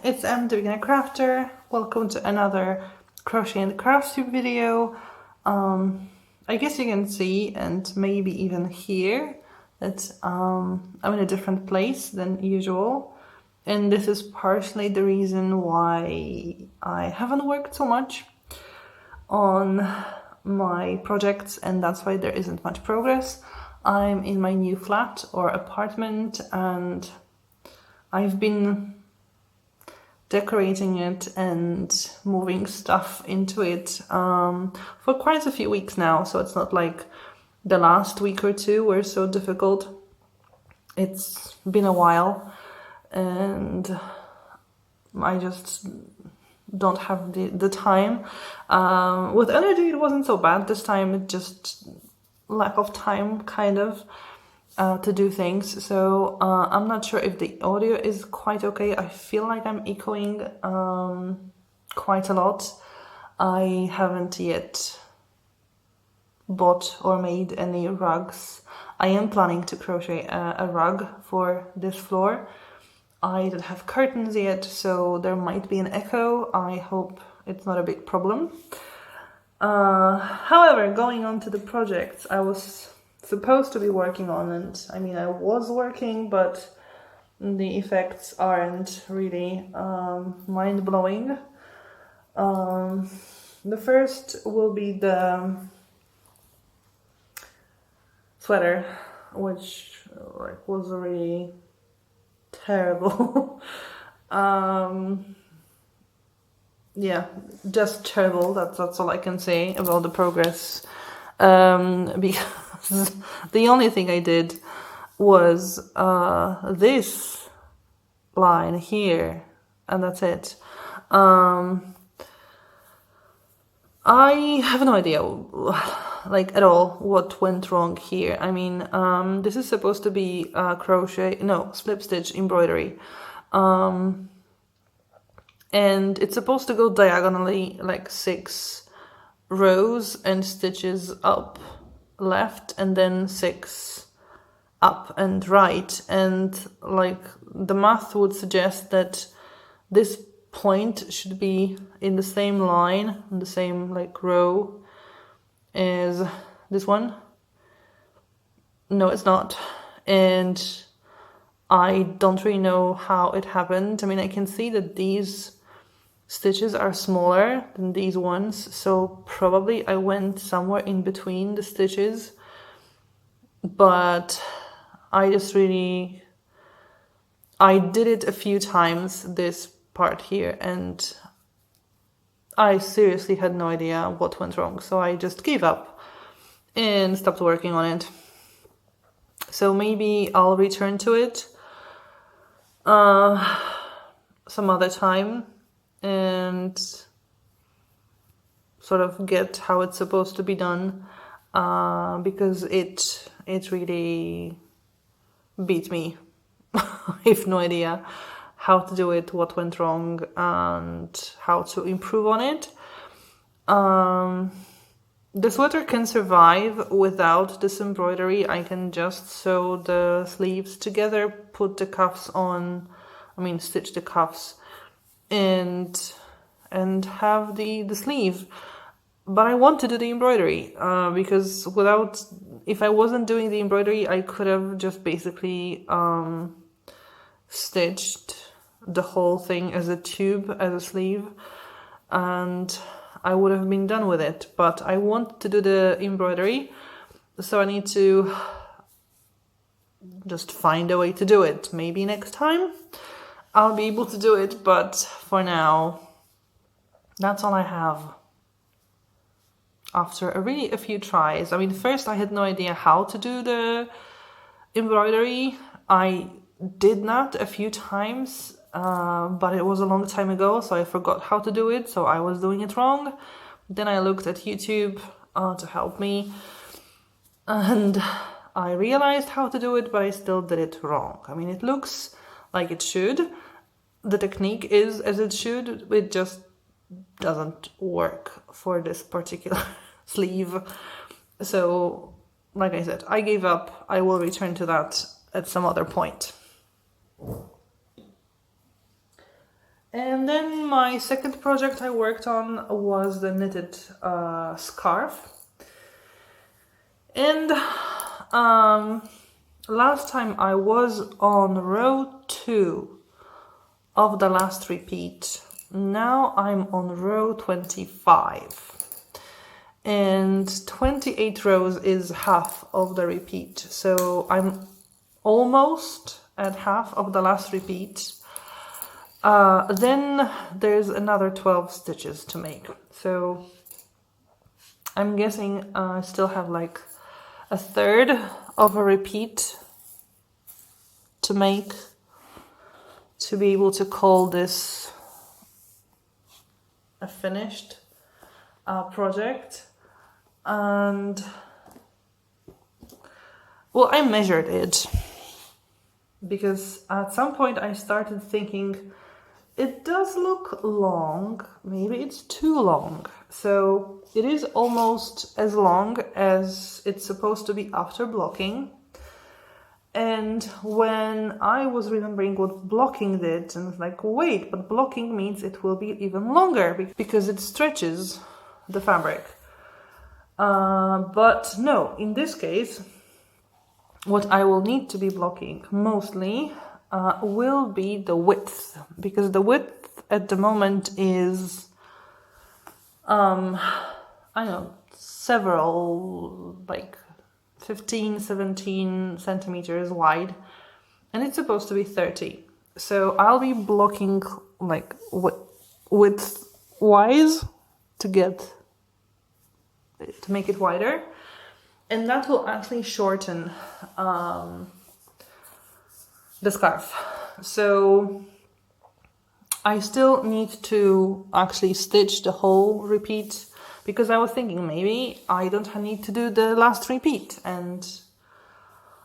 it's the Beginner Crafter. Welcome to another Crochet Crafts Tube video. I guess you can see and maybe even hear that I'm in a different place than usual. And this is partially the reason why I haven't worked so much on my projects, and that's why there isn't much progress. I'm in my new flat or apartment, and I've been decorating it and moving stuff into it for quite a few weeks now, so it's not like the last week or two were so difficult. It's been a while and I just don't have the time. With energy it wasn't so bad this time, it just lack of time kind of to do things. So I'm not sure if the audio is quite okay. I feel like I'm echoing quite a lot. I haven't yet bought or made any rugs. I am planning to crochet a rug for this floor. I don't have curtains yet, so there might be an echo. I hope it's not a big problem. However, going on to the projects I was supposed to be working on, and I mean I was working, but the effects aren't really mind-blowing. The first will be the sweater, which was really terrible. Yeah, just terrible. That's all I can say about the progress, because the only thing I did was this line here, and that's it. I have no idea, like, at all what went wrong here. I mean, this is supposed to be slip stitch embroidery, and it's supposed to go diagonally, like 6 rows and stitches up left, and then 6 up and right, and like the math would suggest that this point should be in the same line, in the same like row as this one. No, it's not, and I don't really know how it happened. I mean, I can see that these stitches are smaller than these ones, so probably I went somewhere in between the stitches, but I did it a few times, this part here, and I seriously had no idea what went wrong, so I just gave up and stopped working on it. So maybe I'll return to it some other time and sort of get how it's supposed to be done, because it really beat me. I have no idea how to do it, what went wrong, and how to improve on it. The sweater can survive without this embroidery. I can just sew the sleeves together, put the cuffs on, stitch the cuffs, and have the sleeve. But I want to do the embroidery, because if I wasn't doing the embroidery, I could have just basically stitched the whole thing as a tube, as a sleeve, and I would have been done with it. But I want to do the embroidery, so I need to just find a way to do it. Maybe next time I'll be able to do it, but for now, that's all I have. After a few tries. I mean, first I had no idea how to do the embroidery. I did that a few times, but it was a long time ago, so I forgot how to do it, so I was doing it wrong. Then I looked at YouTube to help me, and I realized how to do it, but I still did it wrong. I mean, it looks like it should. The technique is as it should, it just doesn't work for this particular sleeve. So, like I said, I gave up. I will return to that at some other point. And then my second project I worked on was the knitted scarf. And last time I was on row 2 of the last repeat. Now I'm on row 25. And 28 rows is half of the repeat. So I'm almost at half of the last repeat. Then there's another 12 stitches to make. So I'm guessing I still have like a third of a repeat to make to be able to call this a finished project. And well, I measured it because at some point I started thinking it does look long, maybe it's too long. So it is almost as long as it's supposed to be after blocking. And when I was remembering what blocking did, and it's like, wait, but blocking means it will be even longer because it stretches the fabric. But no, in this case, what I will need to be blocking mostly will be the width, because the width at the moment is, I don't know, several, like 15, 17 centimeters wide, and it's supposed to be 30. So I'll be blocking like width-wise to make it wider, and that will actually shorten the scarf. So I still need to actually stitch the whole repeat, because I was thinking maybe I don't need to do the last repeat and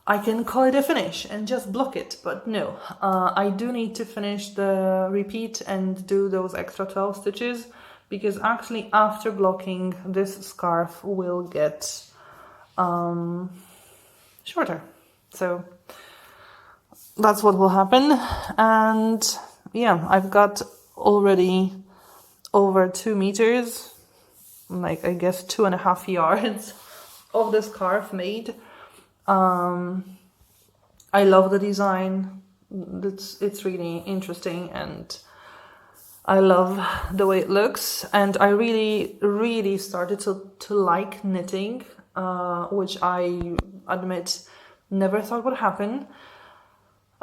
I can call it a finish and just block it. But no, I do need to finish the repeat and do those extra 12 stitches, because actually after blocking this scarf will get shorter. So that's what will happen. And yeah, I've got already over 2 meters, like I guess 2.5 yards of the scarf made. I love the design. It's really interesting, and I love the way it looks. And I really started to like knitting, which I admit never thought would happen.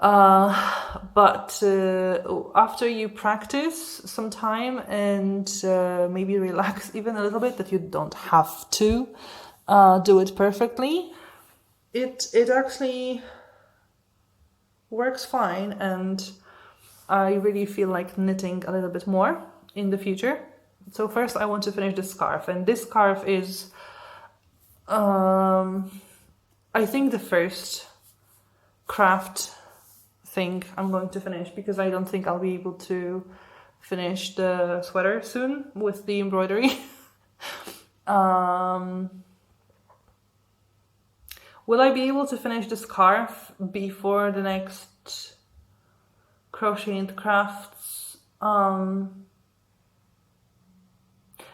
But after you practice some time and maybe relax even a little bit, that you don't have to do it perfectly, it actually works fine, and I really feel like knitting a little bit more in the future. So first I want to finish this scarf, and this scarf is I think the first craft thing I'm going to finish, because I don't think I'll be able to finish the sweater soon with the embroidery. Will I be able to finish the scarf before the next Crochet Crafts?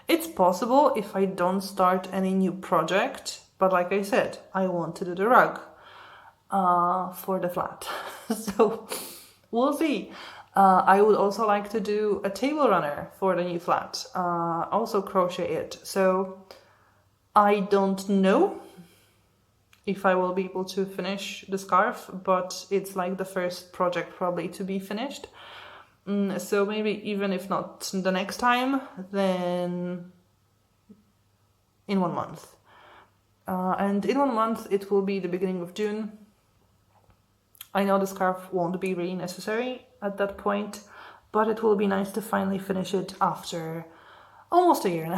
It's possible if I don't start any new project, but like I said, I want to do the rug for the flat. So we'll see. I would also like to do a table runner for the new flat, also crochet it. So I don't know if I will be able to finish the scarf, but it's like the first project probably to be finished. So maybe even if not the next time, then in 1 month. And in 1 month, it will be the beginning of June. I know the scarf won't be really necessary at that point, but it will be nice to finally finish it after almost 1.5 years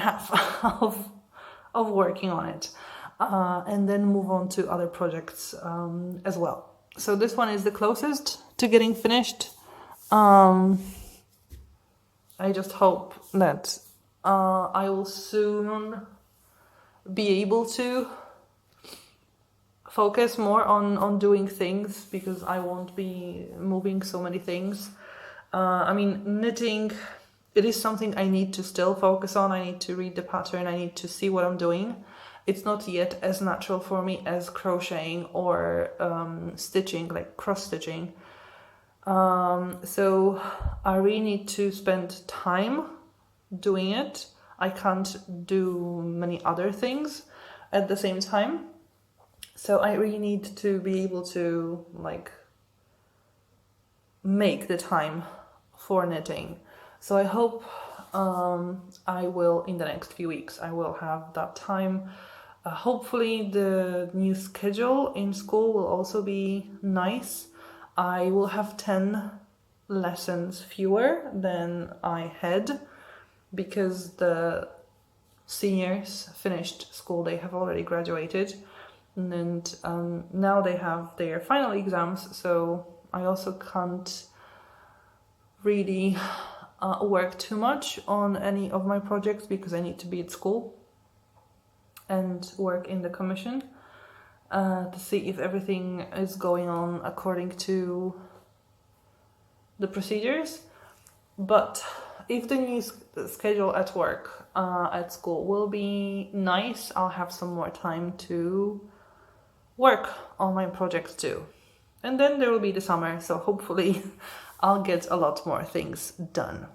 of working on it. And then move on to other projects as well. So this one is the closest to getting finished. I just hope that I will soon be able to focus more on doing things, because I won't be moving so many things. I mean, knitting, it is something I need to still focus on. I need to read the pattern. I need to see what I'm doing. It's not yet as natural for me as crocheting or stitching, like cross stitching. So I really need to spend time doing it. I can't do many other things at the same time. So I really need to be able to like make the time for knitting. So I hope I will, in the next few weeks, I will have that time. Hopefully the new schedule in school will also be nice. I will have 10 lessons fewer than I had because the seniors finished school, they have already graduated, and now they have their final exams, so I also can't really work too much on any of my projects because I need to be at school and work in the commission to see if everything is going on according to the procedures. But if the new schedule at work, at school will be nice, I'll have some more time to work on my projects too. And then there will be the summer, so hopefully I'll get a lot more things done.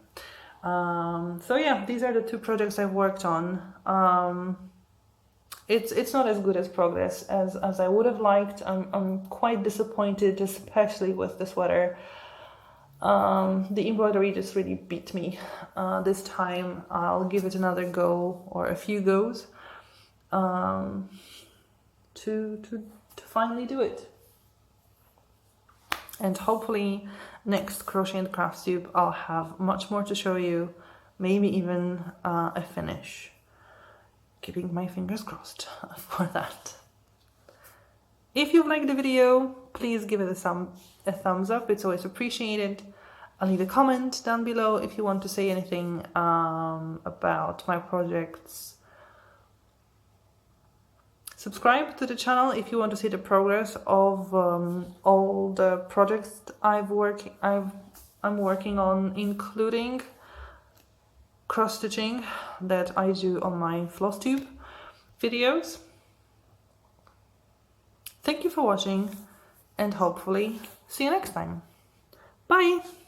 So yeah, these are the two projects I've worked on. It's not as good as progress as I would have liked. I'm quite disappointed, especially with the sweater. The embroidery just really beat me. This time I'll give it another go or a few goes to finally do it. And hopefully next Crochet Crafts Tube I'll have much more to show you, maybe even a finish. Keeping my fingers crossed for that. If you liked the video, please give it a thumbs up, it's always appreciated. I'll leave a comment down below if you want to say anything about my projects. Subscribe to the channel if you want to see the progress of all the projects I'm working on, including cross stitching that I do on my floss tube videos. Thank you for watching and hopefully see you next time. Bye!